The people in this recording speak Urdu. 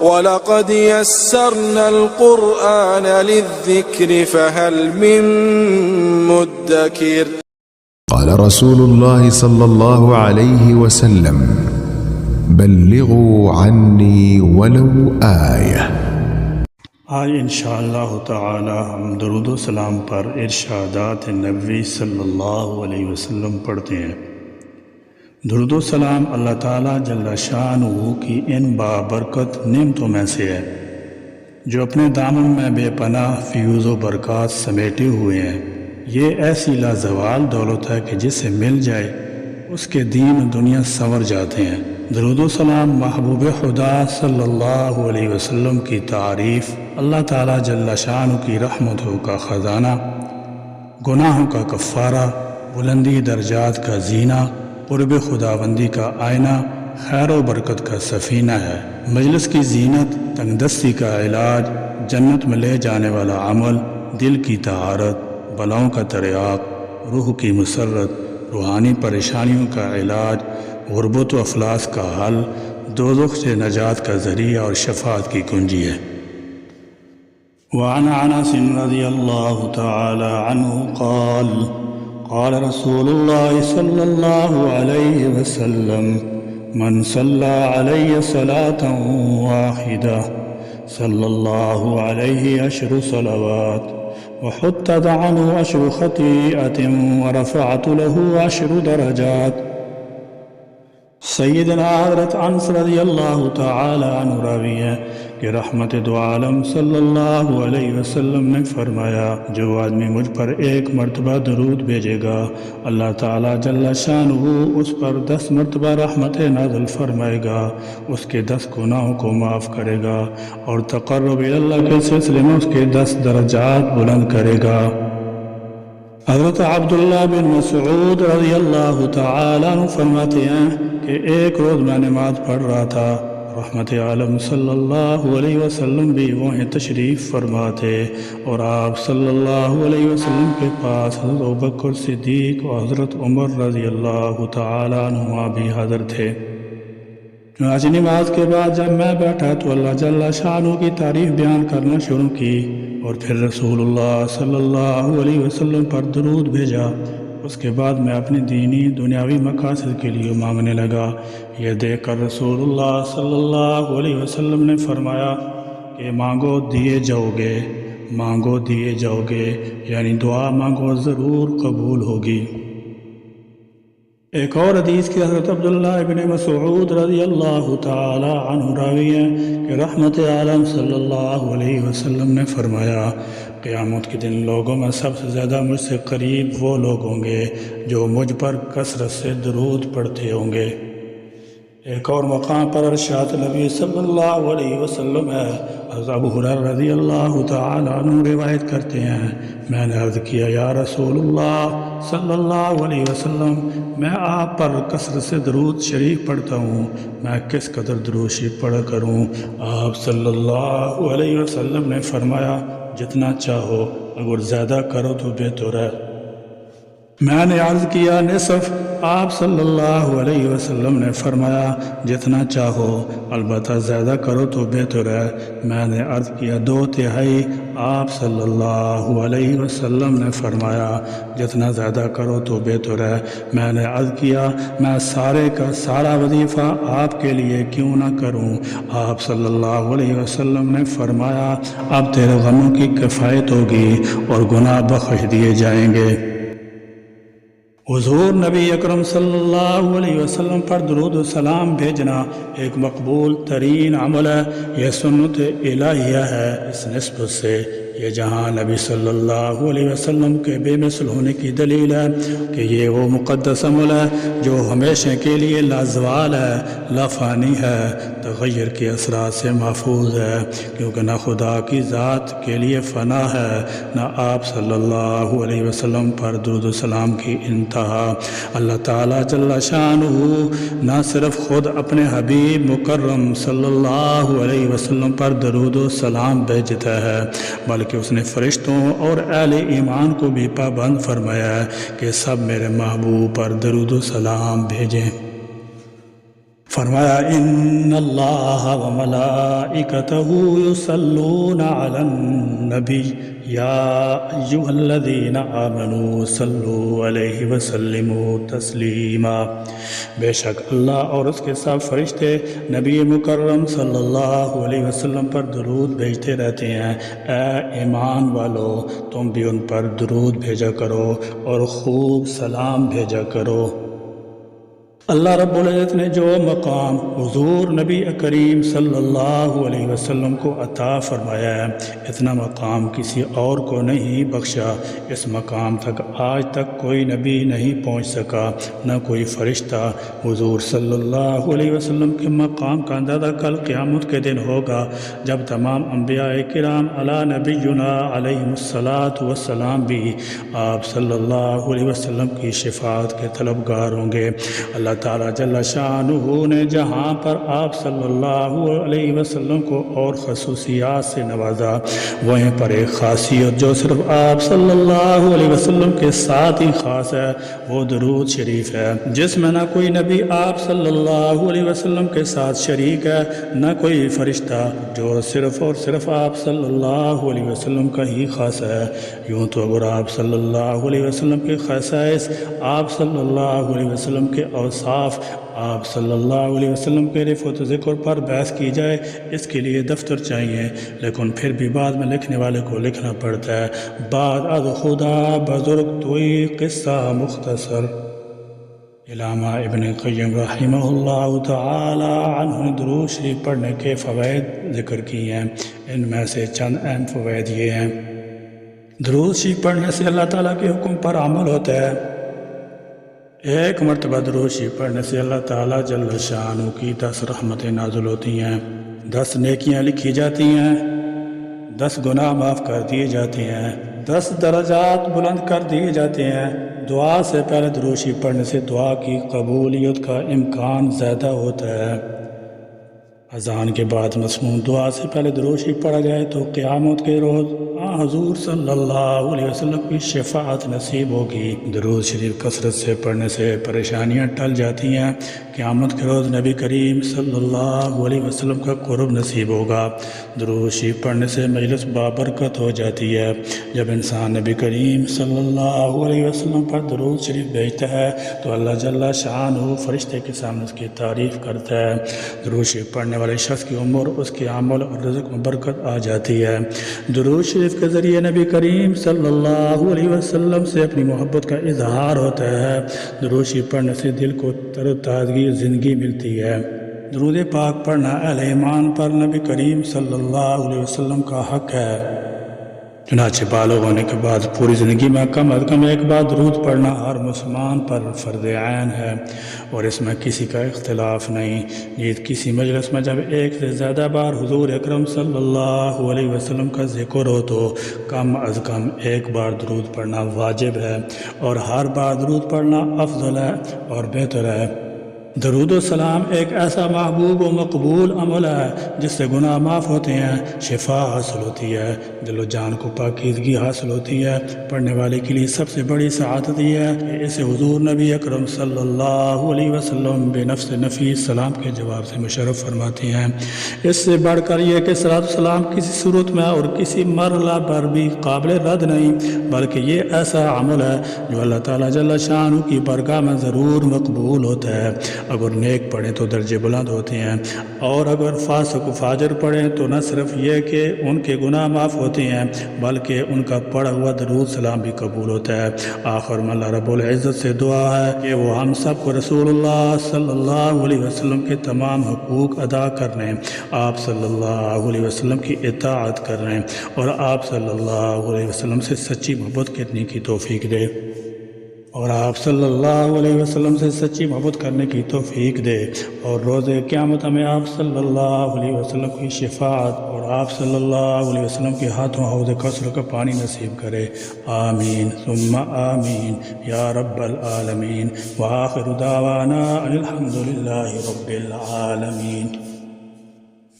وَلَقَدْ يَسَّرْنَا الْقُرْآنَ لِلذِّكْرِ فَهَلْ مِن مُّدَّكِرٍ. قال رسول الله صلى الله عليه وسلم: بلغوا عني ولو آية. آج انشاءاللہ تعالی ہم درود و سلام پر ارشادات نبوی صلی اللہ علیہ وسلم پڑھتے ہیں۔ درود و سلام اللہ تعالیٰ جل شانہ کی ان بابرکت نعمتوں میں سے ہے جو اپنے دامن میں بے پناہ فیوز و برکات سمیٹے ہوئے ہیں۔ یہ ایسی لازوال دولت ہے کہ جسے مل جائے اس کے دین و دنیا سنور جاتے ہیں۔ درود و سلام محبوب خدا صلی اللہ علیہ وسلم کی تعریف، اللہ تعالیٰ جل شانہ کی رحمتوں کا خزانہ، گناہوں کا کفارہ، بلندی درجات کا زینہ، قرب خداوندی کا آئینہ، خیر و برکت کا سفینہ ہے۔ مجلس کی زینت، تنگ دستی کا علاج، جنت میں لے جانے والا عمل، دل کی طہارت، بلاؤں کا تریاق، روح کی مسرت، روحانی پریشانیوں کا علاج، غربت و افلاس کا حل، دوزخ سے نجات کا ذریعہ اور شفاعت کی کنجی ہے۔ وعن انس رضی اللہ تعالی عنہ قال قال رسول اللہ صلی اللہ علیہ وسلم: من صلی علی صلاة واحدہ صلی اللہ علیہ 10 صلوات وحطت عنہ 10 خطیئۃ ورفعت له 10 درجات۔ سیدنا حضرت انس رضی اللہ تعالی عنہ راوی ہے کہ رحمت دو عالم صلی اللہ علیہ وسلم نے فرمایا: جو آدمی مجھ پر 1 مرتبہ درود بھیجے گا، اللہ تعالیٰ جل شانہ اس پر 10 مرتبہ رحمت نازل فرمائے گا، اس کے 10 گناہوں کو معاف کرے گا اور تقرب اللہ کے سلسلے میں اس کے 10 درجات بلند کرے گا۔ حضرت عبداللہ بن مسعود رضی اللہ تعالیٰ عنہ فرماتے ہیں کہ ایک روز میں نماز پڑھ رہا تھا، رحمت عالم صلی اللہ علیہ وسلم بھی وہیں تشریف فرما تھے اور آپ صلی اللہ علیہ وسلم کے پاس حضرت ابوبکر صدیق و حضرت عمر رضی اللہ تعالیٰ عنہما بھی حاضر تھے۔ چنانچہ نماز کے بعد جب میں بیٹھا تو اللہ جل شانہ کی تعریف بیان کرنا شروع کی اور پھر رسول اللہ صلی اللہ علیہ وسلم پر درود بھیجا۔ اس کے بعد میں اپنی دینی دنیاوی مقاصد کے لیے مانگنے لگا۔ یہ دیکھ کر رسول اللہ صلی اللہ علیہ وسلم نے فرمایا کہ مانگو دیے جاؤ گے، مانگو دیے جاؤ گے، یعنی دعا مانگو ضرور قبول ہوگی۔ ایک اور حدیث کی حضرت عبداللہ ابن مسعود رضی اللہ تعالی عنہ راوی ہے کہ رحمت عالم صلی اللہ علیہ وسلم نے فرمایا: قیامت کے دن لوگوں میں سب سے زیادہ مجھ سے قریب وہ لوگ ہوں گے جو مجھ پر کثرت سے درود پڑھتے ہوں گے۔ ایک اور مقام پر ارشاد نبی صلی اللہ علیہ وسلم ہے۔ حضرت ابو ہریرہ رضی اللہ تعالی عنہ روایت کرتے ہیں: میں نے عرض کیا: یا رسول اللہ صلی اللہ علیہ وسلم، میں آپ پر کثرت سے درود شریف پڑھتا ہوں، میں کس قدر درود شریف پڑھا کروں؟ آپ صلی اللہ علیہ وسلم نے فرمایا: جتنا چاہو، اگر زیادہ کرو تو بہتر ہے۔ میں نے عرض کیا: نصف؟ آپ صلی اللہ علیہ وسلم نے فرمایا: جتنا چاہو، البتہ زیادہ کرو تو بہتر ہے۔ میں نے عرض کیا: 2/3؟ آپ صلی اللہ علیہ وسلم نے فرمایا: جتنا زیادہ کرو تو بہتر ہے۔ میں نے عرض کیا: میں سارے کا سارا وظیفہ آپ کے لیے کیوں نہ کروں؟ آپ صلی اللہ علیہ وسلم نے فرمایا: اب تیرے غموں کی کفایت ہوگی اور گناہ بخش دیے جائیں گے۔ حضور نبی اکرم صلی اللہ علیہ وسلم پر درود و سلام بھیجنا ایک مقبول ترین عمل ہے۔ یہ سنت الہیہ ہے۔ اس نسبت سے یہ جہاں نبی صلی اللہ علیہ وسلم کے بے مثل ہونے کی دلیل ہے کہ یہ وہ مقدس عمل ہے جو ہمیشہ کے لیے لازوال ہے، لافانی ہے، تغیر کے اثرات سے محفوظ ہے، کیونکہ نہ خدا کی ذات کے لیے فنا ہے، نہ آپ صلی اللہ علیہ وسلم پر درود و سلام کی انتہا۔ اللہ تعالیٰ جل شانہ نہ صرف خود اپنے حبیب مکرم صلی اللہ علیہ وسلم پر درود و سلام بھیجتا ہے، بلکہ اس نے فرشتوں اور اہل ایمان کو بھی پابند فرمایا ہے کہ سب میرے محبوب پر درود و سلام بھیجیں۔ فرمایا ان اللہ و ملائکتہ یصلون علی النبی یا ایھا الذین آمنوا صلوا علیہ وسلموا تسلیما، بے شک اللہ اور اس کے سب فرشتے نبی مکرم صلی اللہ علیہ وسلم پر درود بھیجتے رہتے ہیں۔ اے ایمان والو، تم بھی ان پر درود بھیجا کرو اور خوب سلام بھیجا کرو۔ اللہ رب العزت نے جو مقام حضور نبی کریم صلی اللہ علیہ وسلم کو عطا فرمایا ہے، اتنا مقام کسی اور کو نہیں بخشا۔ اس مقام تک آج تک کوئی نبی نہیں پہنچ سکا، نہ کوئی فرشتہ۔ حضور صلی اللہ علیہ وسلم کے مقام کا اندازہ کل قیامت کے دن ہوگا، جب تمام انبیاء کرام علی نبینا علیہم الصلاۃ والسلام بھی آپ صلی اللہ علیہ وسلم کی شفاعت کے طلبگار ہوں گے۔ اللہ تعالیٰ جل شانہ نے جہاں پر آپ صلی اللہ علیہ وسلم کو اور خصوصیات سے نوازا، وہیں پر ایک خاصیت جو صرف آپ صلی اللہ علیہ وسلم کے ساتھ ہی خاص ہے، وہ درود شریف ہے، جس میں نہ کوئی نبی آپ صلی اللہ علیہ وسلم کے ساتھ شریک ہے، نہ کوئی فرشتہ، جو صرف اور صرف آپ صلی اللہ علیہ وسلم کا ہی خاص ہے۔ یوں تو اگر آپ صلی اللہ علیہ وسلم کے خصائص، آپ صلی اللہ علیہ وسلم کے اوصاف، آپ صلی اللہ علیہ وسلم کے رفعت و ذکر پر بحث کی جائے، اس کے لیے دفتر چاہیے، لیکن پھر بھی بعد میں لکھنے والے کو لکھنا پڑتا ہے۔ بعد از خدا بزرگ توئی قصہ مختصر۔ علامہ ابن قیم رحمہ اللہ تعالی عنہ نے درود شریف پڑھنے کے فوائد ذکر کیے ہیں، ان میں سے چند اہم فوائد یہ ہیں۔ درود شریف پڑھنے سے اللہ تعالیٰ کے حکم پر عمل ہوتا ہے۔ ایک مرتبہ درود شریف پڑھنے سے اللہ تعالیٰ جل شانہ کی 10 رحمتیں نازل ہوتی ہیں، 10 نیکیاں لکھی جاتی ہیں، 10 گناہ معاف کر دیے جاتے ہیں، 10 درجات بلند کر دیے جاتے ہیں۔ دعا سے پہلے درود شریف پڑھنے سے دعا کی قبولیت کا امکان زیادہ ہوتا ہے۔ اذان کے بعد مسموع دعا سے پہلے درود شریف پڑھا جائے تو قیامت کے روز حضور صلی اللہ علیہ وسلم کی شفاعت نصیب ہوگی۔ درود شریف کثرت سے پڑھنے سے پریشانیاں ٹل جاتی ہیں۔ قیامت کے روز نبی کریم صلی اللہ علیہ وسلم کا قرب نصیب ہوگا۔ درود شریف پڑھنے سے مجلس بابرکت ہو جاتی ہے۔ جب انسان نبی کریم صلی اللہ علیہ وسلم پر درود شریف بھیجتا ہے تو اللہ جل شانہ فرشتے کے سامنے اس کی تعریف کرتا ہے۔ درود شریف پڑھنے والے شخص کی عمر، اس کے عمل اور رزق میں برکت آ جاتی ہے۔ درود شریف کے ذریعے نبی کریم صلی اللہ علیہ وسلم سے اپنی محبت کا اظہار ہوتا ہے۔ درود شریف پڑھنے سے دل کو تر و تازگی زندگی ملتی ہے۔ درود پاک پڑھنا اہل ایمان پر نبی کریم صلی اللہ علیہ وسلم کا حق ہے۔ چنانچہ بالغ ہونے کے بعد پوری زندگی میں کم از کم ایک بار درود پڑھنا ہر مسلمان پر فرض عین ہے، اور اس میں کسی کا اختلاف نہیں۔ نیز کسی مجلس میں جب ایک سے زیادہ بار حضور اکرم صلی اللہ علیہ وسلم کا ذکر ہو تو کم از کم ایک بار درود پڑھنا واجب ہے، اور ہر بار درود پڑھنا افضل ہے اور بہتر ہے۔ درود و سلام ایک ایسا محبوب و مقبول عمل ہے جس سے گناہ معاف ہوتے ہیں، شفا حاصل ہوتی ہے، دل و جان کو پاکیزگی حاصل ہوتی ہے۔ پڑھنے والے کے لیے سب سے بڑی سعادت یہ ہے کہ اسے حضور نبی اکرم صلی اللہ علیہ وسلم بے نفس نفیس سلام کے جواب سے مشرف فرماتے ہیں۔ اس سے بڑھ کر یہ کہ صلاۃ و سلام کسی صورت میں اور کسی مرحلہ پر بھی قابل رد نہیں، بلکہ یہ ایسا عمل ہے جو اللہ تعالیٰ جل شانہ کی بارگاہ میں ضرور مقبول ہوتا ہے۔ اگر نیک پڑھیں تو درجے بلند ہوتے ہیں، اور اگر فاسق و فاجر پڑھیں تو نہ صرف یہ کہ ان کے گناہ معاف ہوتے ہیں بلکہ ان کا پڑھا ہوا درود سلام بھی قبول ہوتا ہے۔ آخر میں اللہ رب العزت سے دعا ہے کہ وہ ہم سب کو رسول اللہ صلی اللہ علیہ وسلم کے تمام حقوق ادا کرنے، آپ صلی اللہ علیہ وسلم کی اطاعت کرنے اور آپ صلی اللہ علیہ وسلم سے سچی محبت کرنے کی توفیق دے، اور آپ صلی اللہ علیہ وسلم سے سچی محبت کرنے کی توفیق دے، اور روز قیامت میں آپ صلی اللہ علیہ وسلم کی شفاعت اور آپ صلی اللہ علیہ وسلم کے ہاتھوں حوض کوثر کا پانی نصیب کرے۔ آمین ثم آمین یا رب العالمین، وآخر دعوانا الحمد للہ رب العالمین۔